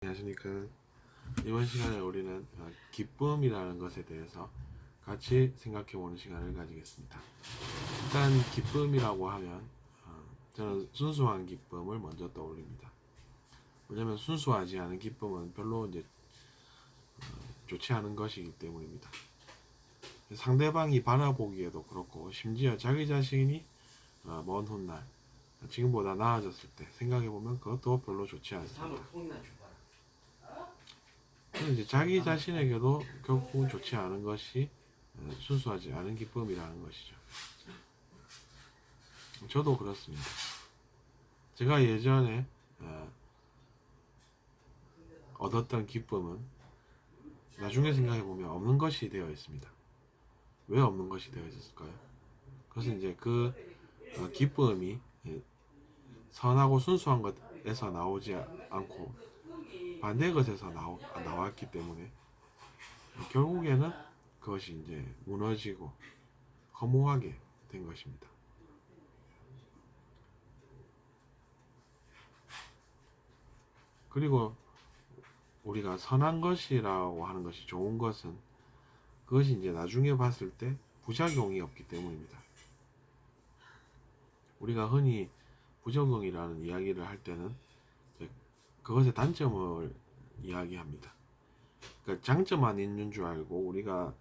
안녕하십니까. 이번 시간에 우리는 기쁨이라는 것에 대해서 같이 생각해 보는 시간을 가지겠습니다. 일단 기쁨이라고 하면 저는 순수한 기쁨을 먼저 떠올립니다. 왜냐하면 순수하지 않은 기쁨은 별로 이제 좋지 않은 것이기 때문입니다. 상대방이 바라보기에도 그렇고 심지어 자기 자신이 먼 훗날 지금보다 나아졌을 때 생각해 보면 그것도 별로 좋지 않습니다. 이제 자기 자신에게도 결국은 좋지 않은 것이 순수하지 않은 기쁨이라는 것이죠. 저도 그렇습니다. 제가 예전에 얻었던 기쁨은 나중에 생각해보면 없는 것이 되어 있습니다. 왜 없는 것이 되어 있었을까요? 그것은 이제 그 기쁨이 선하고 순수한 것에서 나오지 않고 반대의 것에서 나왔기 때문에 결국에는 그것이 이제 무너지고 허무하게 된 것입니다. 그리고 우리가 선한 것이라고 하는 것이 좋은 것은 그것이 이제 나중에 봤을 때 부작용이 없기 때문입니다. 우리가 흔히 부작용이라는 이야기를 할 때는 그것의 단점을 이야기합니다. 그러니까 장점만 있는 줄 알고 우리가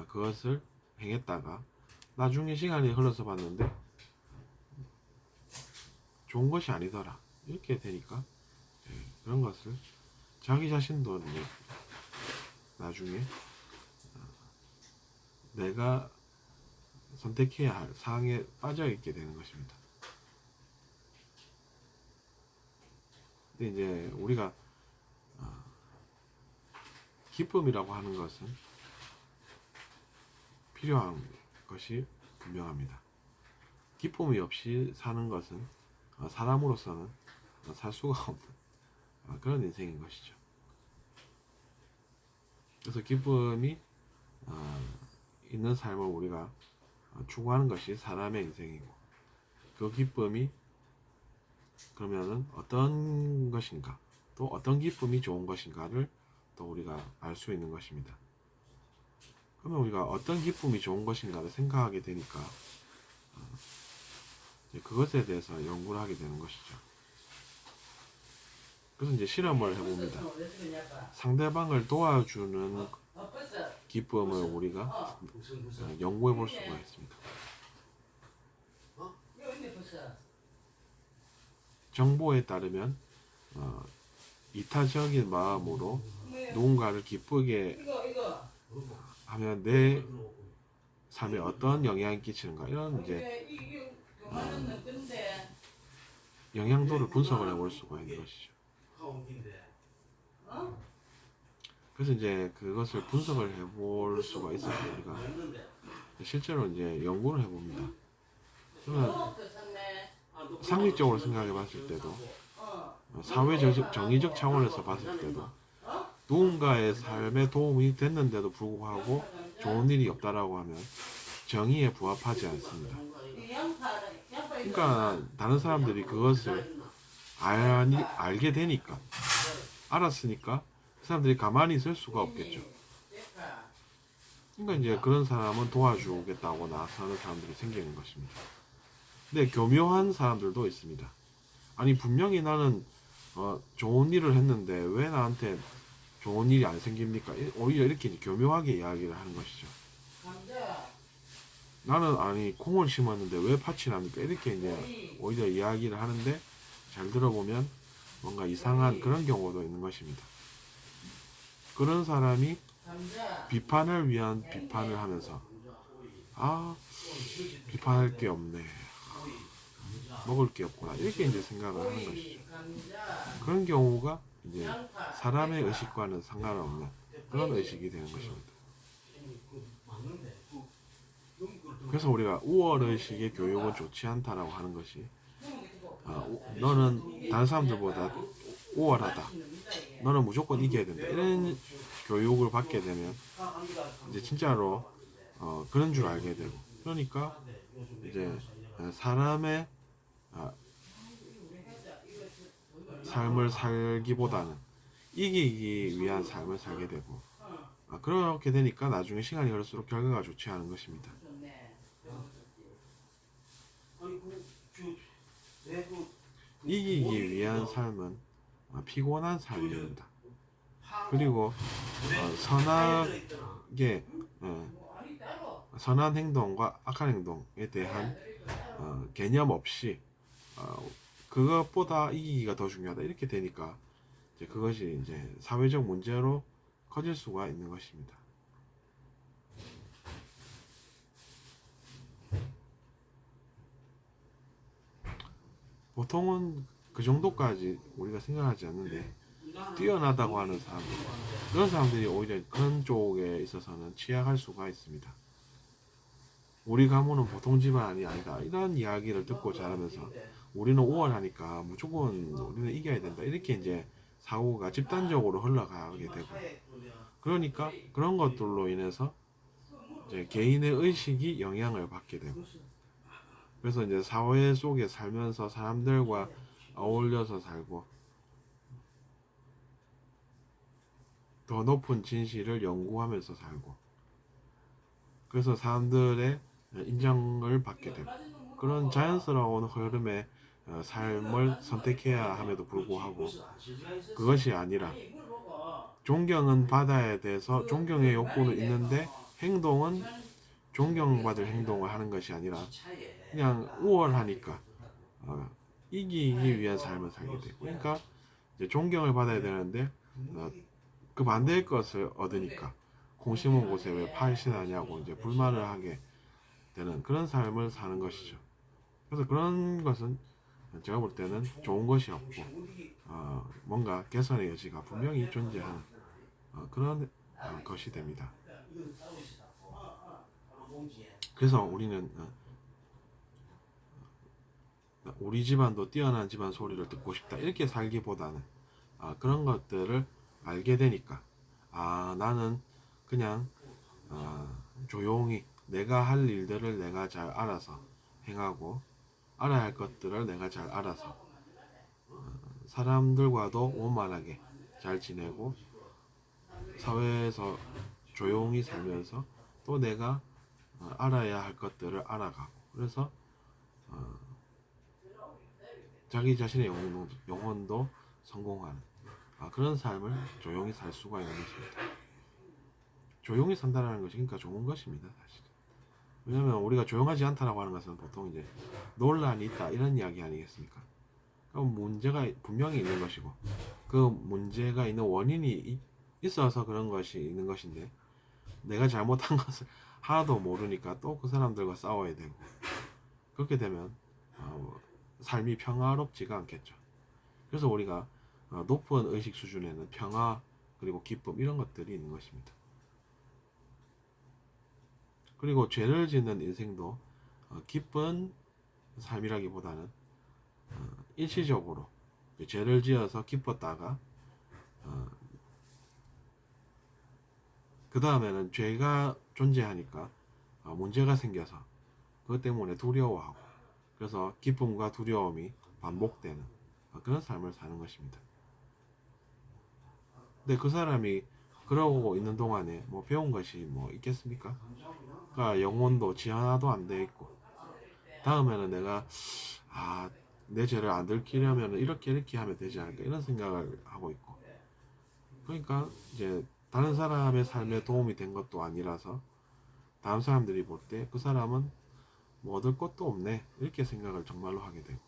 그것을 행했다가 나중에 시간이 흘러서 봤는데 좋은 것이 아니더라 이렇게 되니까 그런 것을 자기 자신도 이제 나중에 내가 선택해야 할 사항에 빠져 있게 되는 것입니다. 근데 이제 우리가 기쁨이라고 하는 것은 필요한 것이 분명합니다. 기쁨이 없이 사는 것은 사람으로서는 살 수가 없는 그런 인생인 것이죠. 그래서 기쁨이 있는 삶을 우리가 추구하는 것이 사람의 인생이고 그 기쁨이 그러면은 어떤 것인가 또 어떤 기쁨이 좋은 것인가를 또 우리가 알 수 있는 것입니다. 그러면 우리가 어떤 기쁨이 좋은 것인가를 생각하게 되니까 그것에 대해서 연구를 하게 되는 것이죠. 그래서 이제 실험을 해봅니다. 상대방을 도와주는 기쁨을 우리가 연구해 볼 수가 있습니다. 정보에 따르면 이타적인 마음으로 누군가를 기쁘게 하면 내 삶에 어떤 영향이 끼치는가 이런 이제 영향도를 분석을 해볼 수가 있는 것이죠. 그래서 이제 그것을 분석을 해볼 수가 있어서 우리가 실제로 이제 연구를 해봅니다. 그러면 상식적으로 생각해 봤을 때도 사회적 정의적 차원에서 봤을 때도 누군가의 삶에 도움이 됐는데도 불구하고 좋은 일이 없다라고 하면 정의에 부합하지 않습니다. 그러니까 다른 사람들이 그것을 알게 되니까 알았으니까 그 사람들이 가만히 있을 수가 없겠죠. 그러니까 이제 그런 사람은 도와주겠다고 나서는 사람들이 생기는 것입니다. 근데 교묘한 사람들도 있습니다. 아니 분명히 나는 좋은 일을 했는데 왜 나한테 좋은 일이 안 생깁니까? 오히려 이렇게 교묘하게 이야기를 하는 것이죠. 나는 아니 콩을 심었는데 왜 팥이 납니까? 이렇게 이제 오히려 이야기를 하는데 잘 들어보면 뭔가 이상한 그런 경우도 있는 것입니다. 그런 사람이 비판을 위한 비판을 하면서 비판할 게 없네, 먹을 게 없구나 이렇게 이제 생각을 하는 것이죠. 그런 경우가 이제 사람의 의식과는 상관없는 그런 의식이 되는 것입니다. 그래서 우리가 우월의식의 교육은 좋지 않다라고 하는 것이 너는 다른 사람들보다 우월하다, 너는 무조건 이겨야 된다 이런 교육을 받게 되면 이제 진짜로 그런 줄 알게 되고 그러니까 이제 사람의 삶을 살기보다는 이기기 위한 삶을 살게 되고, 그렇게 되니까 나중에 시간이 갈수록 결과가 좋지 않은 것입니다. 이기기 위한 삶은 피곤한 삶입니다. 그리고 선하게 선한 행동과 악한 행동에 대한 개념 없이 그것보다 이기기가 더 중요하다 이렇게 되니까 이제 그것이 이제 사회적 문제로 커질 수가 있는 것입니다. 보통은 그 정도까지 우리가 생각하지 않는데 뛰어나다고 하는 사람들, 그런 사람들이 오히려 그런 쪽에 있어서는 취약할 수가 있습니다. 우리 가문은 보통 집안이 아니다 이런 이야기를 듣고 자라면서 우리는 우월하니까 무조건 우리는 이겨야 된다 이렇게 이제 사고가 집단적으로 흘러가게 되고, 그러니까 그런 것들로 인해서 이제 개인의 의식이 영향을 받게 되고, 그래서 이제 사회 속에 살면서 사람들과 어울려서 살고 더 높은 진실을 연구하면서 살고, 그래서 사람들의 인정을 받게 되고, 그런 자연스러운 흐름의 삶을 선택해야 함에도 불구하고 그것이 아니라 존경은 받아야 돼서 존경의 욕구는 있는데 행동은 존경받을 행동을 하는 것이 아니라 그냥 우월하니까 이기기 위한 삶을 살게 되고, 그러니까 이제 존경을 받아야 되는데 그 반대의 것을 얻으니까 공 심은 곳에 왜 팔신하냐고 이제 불만을 하게 되는 그런 삶을 사는 것이죠. 그래서 그런 것은 제가 볼 때는 좋은 것이 없고 뭔가 개선의 여지가 분명히 존재하는 그런 것이 됩니다. 그래서 우리는 우리 집안도 뛰어난 집안 소리를 듣고 싶다 이렇게 살기보다는 그런 것들을 알게 되니까 나는 그냥 조용히 내가 할 일들을 내가 잘 알아서 행하고 알아야 할 것들을 내가 잘 알아서 사람들과도 원만하게 잘 지내고 사회에서 조용히 살면서 또 내가 알아야 할 것들을 알아가고, 그래서 자기 자신의 영혼도 성공하는 그런 삶을 조용히 살 수가 있는 것입니다. 조용히 산다는 것이 그러니까 좋은 것입니다, 사실. 왜냐하면 우리가 조용하지 않다라고 하는 것은 보통 이제 논란이 있다 이런 이야기 아니겠습니까? 그럼 문제가 분명히 있는 것이고 그 문제가 있는 원인이 있어서 그런 것이 있는 것인데 내가 잘못한 것을 하나도 모르니까 또 그 사람들과 싸워야 되고, 그렇게 되면 삶이 평화롭지가 않겠죠. 그래서 우리가 높은 의식 수준에는 평화 그리고 기쁨 이런 것들이 있는 것입니다. 그리고 죄를 짓는 인생도 기쁜 삶이라기보다는 일시적으로 죄를 지어서 기뻤다가 그 다음에는 죄가 존재하니까 문제가 생겨서 그것 때문에 두려워하고, 그래서 기쁨과 두려움이 반복되는 그런 삶을 사는 것입니다. 근데 그 사람이 그러고 있는 동안에 뭐 배운 것이 뭐 있겠습니까? 그러니까 영혼도 지 하나도 안 돼 있고, 다음에는 내가 내 죄를 안 들키려면 이렇게 하면 되지 않을까 이런 생각을 하고 있고, 그러니까 이제 다른 사람의 삶에 도움이 된 것도 아니라서 다른 사람들이 볼 때 그 사람은 뭐 얻을 것도 없네 이렇게 생각을 정말로 하게 되고,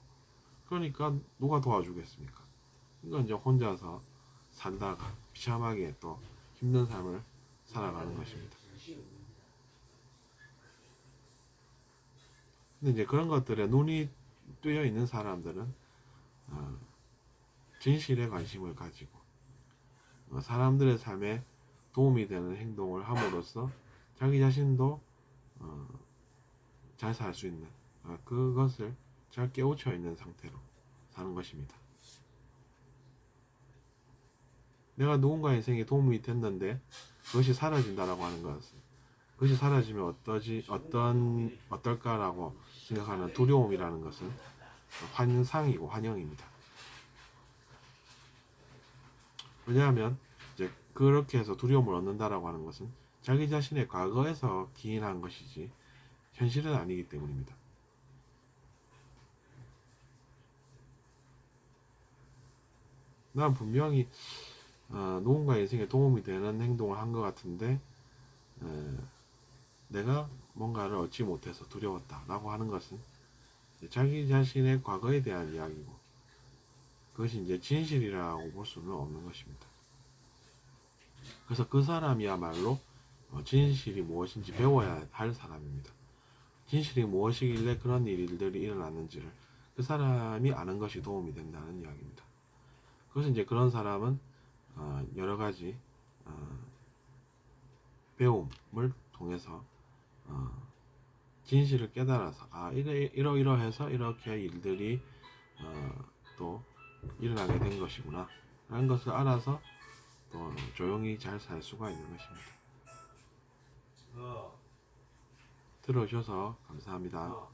그러니까 누가 도와주겠습니까? 그러니까 이제 혼자서 살다가 비참하게 또 힘든 삶을 살아가는 것입니다. 근데 이제 그런 것들에 눈이 뜨여 있는 사람들은 진실에 관심을 가지고 사람들의 삶에 도움이 되는 행동을 함으로써 자기 자신도 잘 살 수 있는 그것을 잘 깨우쳐 있는 상태로 사는 것입니다. 내가 누군가의 인생에 도움이 됐는데 그것이 사라진다라고 하는 것은, 그것이 사라지면 어떨까라고 생각하는 두려움이라는 것은 환상이고 환영입니다. 왜냐하면 이제 그렇게 해서 두려움을 얻는다라고 하는 것은 자기 자신의 과거에서 기인한 것이지 현실은 아니기 때문입니다. 난 분명히 누군가의 인생에 도움이 되는 행동을 한 것 같은데 내가 뭔가를 얻지 못해서 두려웠다라고 하는 것은 자기 자신의 과거에 대한 이야기고 그것이 이제 진실이라고 볼 수는 없는 것입니다. 그래서 그 사람이야말로 진실이 무엇인지 배워야 할 사람입니다. 진실이 무엇이길래 그런 일들이 일어났는지를 그 사람이 아는 것이 도움이 된다는 이야기입니다. 그래서 이제 그런 사람은 여러 가지 배움을 통해서 진실을 깨달아서 이러이러해서 이렇게 일들이 또 일어나게 된 것이구나 라는 것을 알아서 또 조용히 잘 살 수가 있는 것입니다. 들어주셔서 감사합니다.